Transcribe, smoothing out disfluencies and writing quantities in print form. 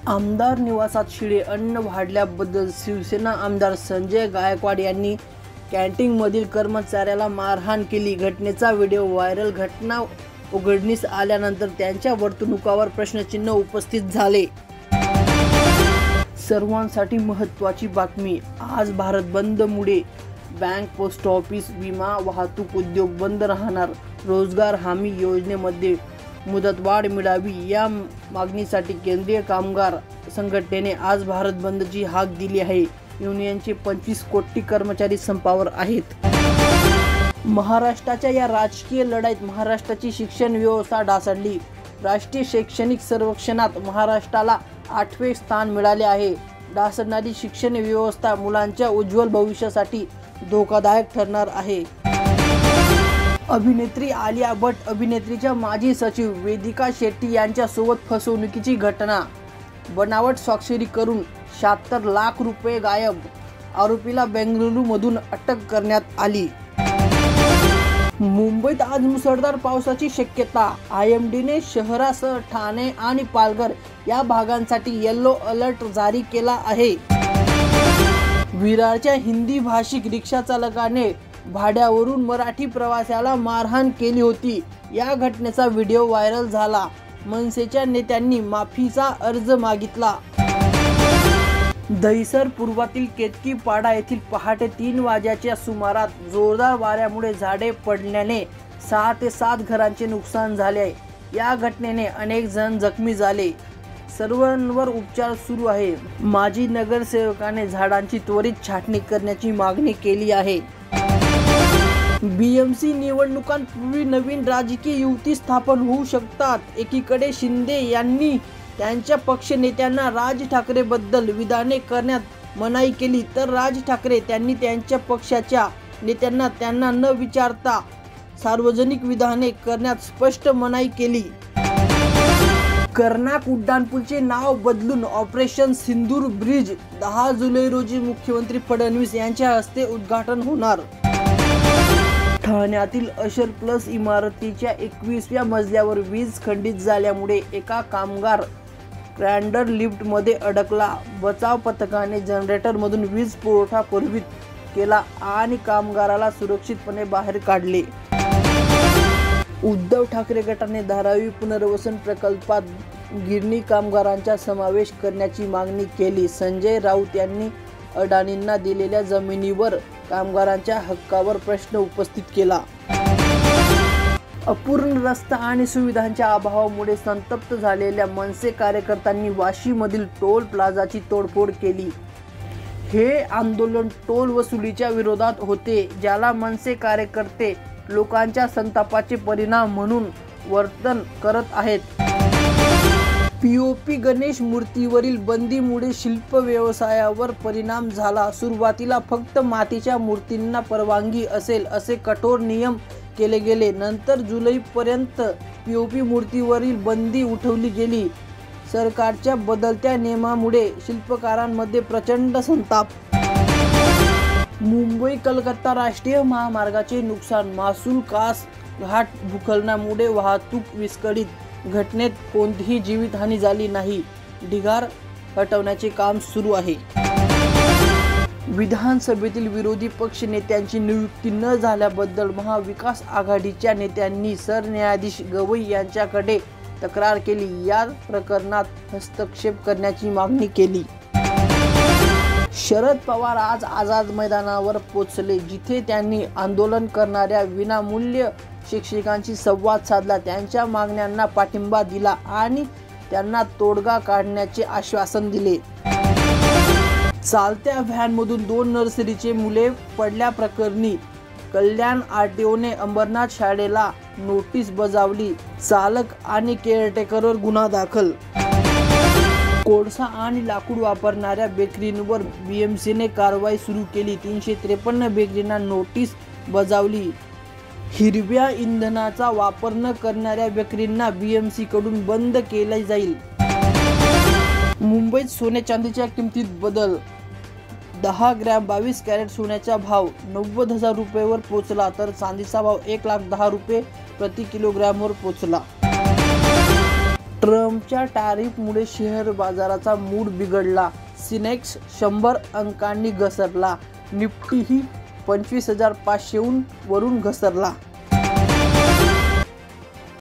आमदार निवासात शिळे अन्न वाढल्याबद्दल शिवसेना आमदार संजय गायकवाड यांनी कॅन्टीनमधील कर्मचाऱ्याला मारहाण केली. घटनेचा व्हिडिओ व्हायरल. घटना उघडकीस आल्यानंतर त्यांच्या वर्तणुकीवर प्रश्नचिन्ह उपस्थित झाले. सर्वांसाठी महत्त्वाची बातमी. आज भारत बंदमुळे बँक, पोस्ट ऑफिस, विमा, वाहतूक उद्योग बंद राहणार. रोजगार हमी योजनेमध्ये मुदतवाढ मिळावी या मागणीसाठी केंद्रीय कामगार संघटनेने आज भारत बंदची हाक दिली आहे. युनियनचे 25 कोटी कर्मचारी संपावर आहेत. महाराष्ट्राच्या या राजकीय लढाईत महाराष्ट्राची शिक्षण व्यवस्था ढासळली. राष्ट्रीय शैक्षणिक सर्वेक्षणात महाराष्ट्राला 8वे स्थान मिळाले आहे. ढासळणारी शिक्षण व्यवस्था मुलांच्या उज्ज्वल भविष्यासाठी धोकादायक ठरणार आहे. अभिनेत्री आलिया भट्ट, अभिनेत्रीच्या माजी सचिव वेदिका शेट्टी यांच्यासोबत फसवणुकीची घटना. बनावट स्वाक्षरी करून 76 लाख रुपये गायब. आरोपीला बेंगळुरूमधून अटक करण्यात आली. मुंबईत आज मुसळधार पावसाची शक्यता. IMDने शहरासह ठाणे आणि पालघर या भागांसाठी येलो अलर्ट जारी केला आहे. विरारच्या हिंदी भाषिक रिक्षा चालकाने भाड्यावरून मराठी प्रवाशाला मारहाण केली होती. या घटनेचा व्हिडिओ व्हायरल झाला. मनसेच्या नेत्यांनी माफीचा अर्ज मागितला. दहिसर पूर्वातील केतकीपाडा येथील पहाटे 3 वाजेच्या सुमारास जोरदार वाऱ्यामुळे झाडे पडल्याने 6 ते 7 घरांचे नुकसान झाले. या घटनेने अनेक जण जखमी झाले. सर्वांवर उपचार सुरू आहे. माजी नगरसेवकाने झाडांची त्वरित छाटणी करण्याची मागणी केली आहे. BMC निवडणुकांपूर्वी नवीन राजकीय युती स्थापन होऊ शकतात. एकीकडे शिंदे यांनी त्यांच्या पक्ष नेत्यांना राज ठाकरेबद्दल विधाने करण्यात मनाई केली, तर राज ठाकरे त्यांनी त्यांच्या पक्षाच्या नेत्यांना त्यांना न विचारता सार्वजनिक विधाने करण्यात स्पष्ट मनाई केली. कर्नाक उड्डाणपूलचे नाव बदलून ऑपरेशन सिंदूर ब्रिज. 10 जुलै रोजी मुख्यमंत्री फडणवीस यांच्या हस्ते उद्घाटन होणार. ठाण्यातील अशर प्लस इमारतीच्या 21व्या मजल्यावर वीज खंडित झाल्यामुळे एका कामगार क्रॅन्डर लिफ्टमध्ये अडकला. बचाव पथकाने जनरेटरमधून वीज पुरवठा पुरवित केला आणि कामगाराला सुरक्षितपणे बाहेर काढले. उद्धव ठाकरे गटाने धारावी पुनर्वसन प्रकल्पात गिरणी कामगारांचा समावेश करण्याची मागणी केली. संजय राऊत यांनी अडाणींना दिलेल्या जमिनीवर कामगारांच्या हक्कावर प्रश्न उपस्थित केला. अपूर्ण रस्ता आणि सुविधांच्या अभावामुळे संतप्त झालेल्या मनसे कार्यकर्त्यांनी वाशीमधील टोल प्लाझाची तोडफोड केली. हे आंदोलन टोल वसुलीच्या विरोधात होते, ज्याला मनसे कार्यकर्ते लोकांच्या संतापाचे परिणाम म्हणून वर्तन करत आहेत. POP गणेश मूर्तीवरील बंदीमुळे शिल्प व्यवसायावर परिणाम झाला. सुरुवातीला फक्त मातीच्या मूर्तींना परवानगी असेल असे कठोर नियम केले गेले. नंतर जुलैपर्यंत POP मूर्तीवरील बंदी उठवली गेली. सरकारच्या बदलत्या नियमामुळे शिल्पकारांमध्ये प्रचंड संताप. मुंबई कलकत्ता राष्ट्रीय महामार्गाचे नुकसान. मासूल कास घाट भूस्खलनामुळे वाहतूक विस्कळीत. घटनेत कोणतीही जीवितहानी झाली नाही. ढिगार हटवण्याचे काम सुरू आहे. विधानसभेतील विरोधी पक्ष नेत्यांची नियुक्ती न झाल्याबद्दल महाविकास आघाडीच्या नेत्यांनी सरन्यायाधीश गवई यांच्याकडे तक्रार केली. या प्रकरणात हस्तक्षेप करण्याची मागणी केली. शरद पवार आज आझाद मैदानावर पोहोचले, जिथे त्यांनी आंदोलन करणाऱ्या विनामूल्य शिक्षकांशी संवाद साधला. त्यांच्या मागण्यांना पाठिंबा दिला आणि त्यांना तोडगा काढण्याचे आश्वासन दिले. चालत्या व्हॅनमधून 2 नर्सरीचे मुले पडल्याप्रकरणी कल्याण RTOने अंबरनाथ शाळेला नोटीस बजावली. चालक आणि केअरटेकरवर गुन्हा दाखल. कोळसा आणि लाकूड वापरणाऱ्या बेकरींवर BMCने कारवाई सुरू केली. 353 बेकरींना नोटीस बजावली. हिरव्या इंधनाचा वापर न करणाऱ्या बेकरींना BMC कडून बंद केले जाईल. मुंबईत सोने चांदीच्या किमतीत बदल. 10 ग्रॅम 22 कॅरेट सोन्याचा भाव 90,000 रुपयेवर पोहोचला, तर चांदीचा भाव 1,10,000 रुपये प्रति किलोग्रॅमवर पोहोचला. ट्रम्पच्या टॅरिफमुळे शेअर बाजाराचा मूड बिघडला. सिनेक्स 100 अंकांनी घसरला. निफ्टीही 25,500 वरून घसरला.